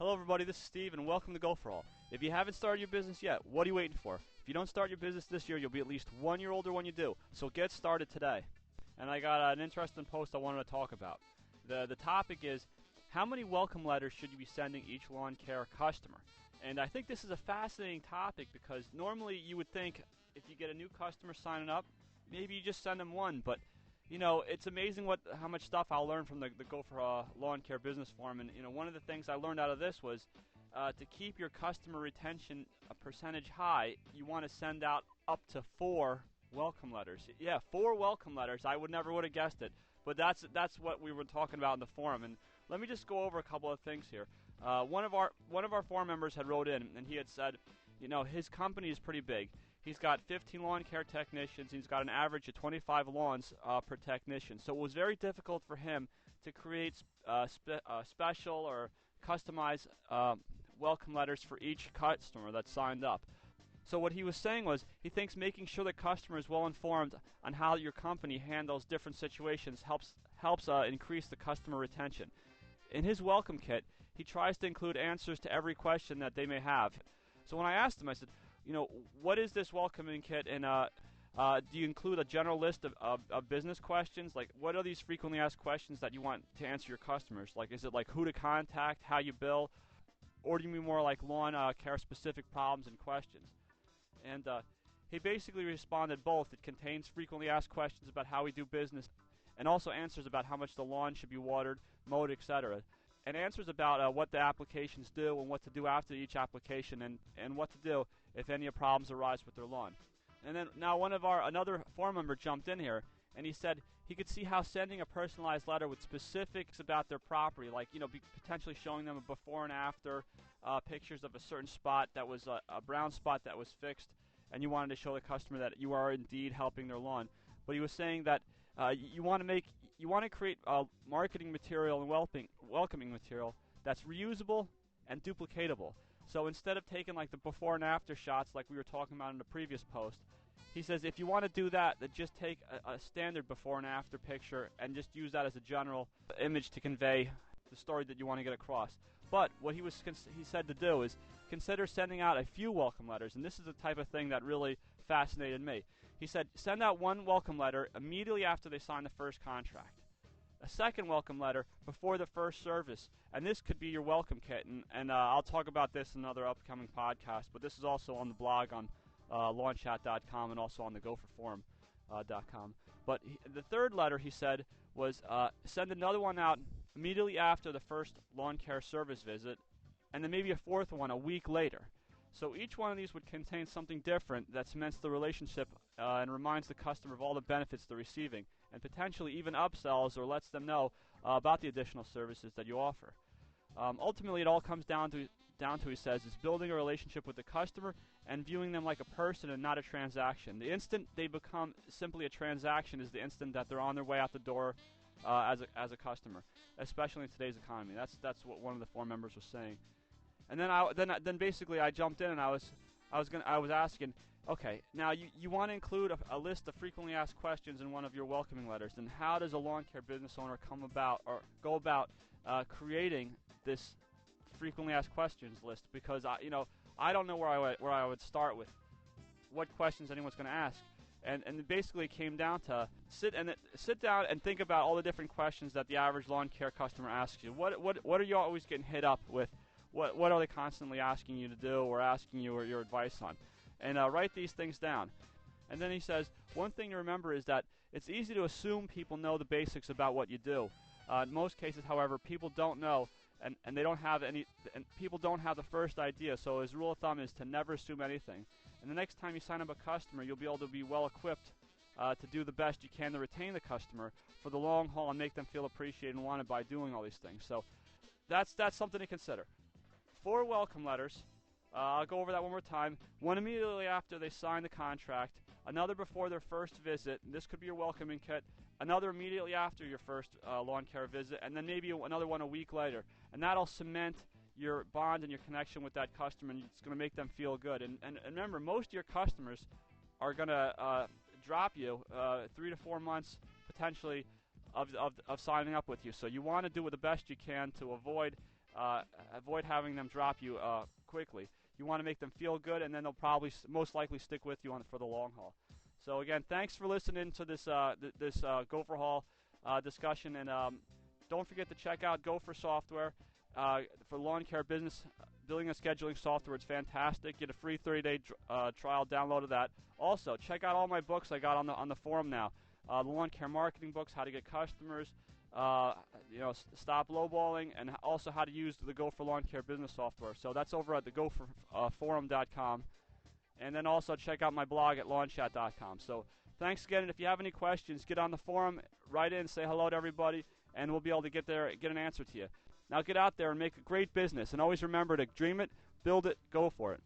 Hello everybody, this is Steve and welcome to GopherHaul. If you haven't started your business yet, what are you waiting for? If you don't start your business this year, you'll be at least 1 year older when you do. So get started today. And I got an interesting post I wanted to talk about. The topic is, how many welcome letters should you be sending each lawn care customer? And I think this is a fascinating topic because normally you would think if you get a new customer signing up, maybe you just send them one, but you know, it's amazing how much stuff I'll learn from the Gopher Lawn Care Business Forum. And, you know, one of the things I learned out of this was to keep your customer retention percentage high, you want to send out up to 4 welcome letters. Yeah, 4 welcome letters. I would have guessed it. But that's what we were talking about in the forum. And let me just go over a couple of things here. One of our forum members had wrote in, and he had said, you know, his company is pretty big. He's got 15 lawn care technicians. He's got an average of 25 lawns per technician. So it was very difficult for him to create special or customized welcome letters for each customer that signed up. So what he was saying was he thinks making sure the customer is well informed on how your company handles different situations helps increase the customer retention. In his welcome kit, he tries to include answers to every question that they may have. So when I asked him, I said, you know, what is this welcoming kit, and do you include a general list of business questions? Like, what are these frequently asked questions that you want to answer your customers? Like, is it like who to contact, how you bill, or do you mean more like lawn care specific problems and questions? And he basically responded both. It contains frequently asked questions about how we do business, and also answers about how much the lawn should be watered, mowed, etc. And answers about what the applications do and what to do after each application, and what to do if any problems arise with their lawn. And then now another forum member jumped in here, and he said he could see how sending a personalized letter with specifics about their property, like, you know, potentially showing them a before and after pictures of a certain spot that was a brown spot that was fixed, and you wanted to show the customer that you are indeed helping their lawn. But he was saying that you want to create marketing material and welcoming material that's reusable and duplicatable. So instead of taking like the before and after shots like we were talking about in the previous post, he says if you want to do that, then just take a standard before and after picture and just use that as a general image to convey the story that you want to get across. But what he said to do is consider sending out a few welcome letters, and this is the type of thing that really fascinated me. He said send out one welcome letter immediately after they sign the first contract, a second welcome letter before the first service, and this could be your welcome kit, and I'll talk about this in another upcoming podcast, but this is also on the blog on lawnchat.com and also on the gopherforum.com. But the third letter, he said, was send another one out immediately after the first lawn care service visit, and then maybe a fourth one a week later. So each one of these would contain something different that cements the relationship and reminds the customer of all the benefits they're receiving, and potentially even upsells or lets them know about the additional services that you offer. Ultimately, it all comes down to, he says, is building a relationship with the customer and viewing them like a person and not a transaction. The instant they become simply a transaction is the instant that they're on their way out the door as a customer, especially in today's economy. That's what one of the forum members was saying. And then basically I jumped in and I was asking, okay, now you want to include a list of frequently asked questions in one of your welcoming letters. Then how does a lawn care business owner go about creating this frequently asked questions list? Because I don't know where I would start with what questions anyone's going to ask. And it basically came down to sit down and think about all the different questions that the average lawn care customer asks you. What are you always getting hit up with? What are they constantly asking you to do or asking you or your advice on? And write these things down. And then he says, one thing to remember is that it's easy to assume people know the basics about what you do. In most cases, however, people don't know, and they don't have any, and people don't have the first idea. So his rule of thumb is to never assume anything. And the next time you sign up a customer, you'll be able to be well equipped to do the best you can to retain the customer for the long haul and make them feel appreciated and wanted by doing all these things. So that's something to consider. 4 welcome letters. I'll go over that one more time. One immediately after they sign the contract, another before their first visit, and this could be your welcoming kit, another immediately after your first lawn care visit, and then maybe another one a week later. And that'll cement your bond and your connection with that customer, and it's going to make them feel good. And remember, most of your customers are going to drop you 3 to 4 months potentially of signing up with you. So you want to do the best you can to avoid avoid having them drop you quickly. You want to make them feel good, and then they'll probably most likely stick with you for the long haul. So again, thanks for listening to this GopherHaul discussion, and don't forget to check out Gopher software for lawn care business billing and scheduling software. It's fantastic. Get a free 30-day trial download of that. Also, check out all my books I got on the forum now. The lawn care marketing books, how to get customers, stop lowballing, and also how to use the Gopher lawn care business software. So that's over at the GopherForum.com. And then also check out my blog at lawnchat.com. So thanks again, and if you have any questions, get on the forum, write in, say hello to everybody, and we'll be able to get an answer to you. Now get out there and make a great business, and always remember to dream it, build it, go for it.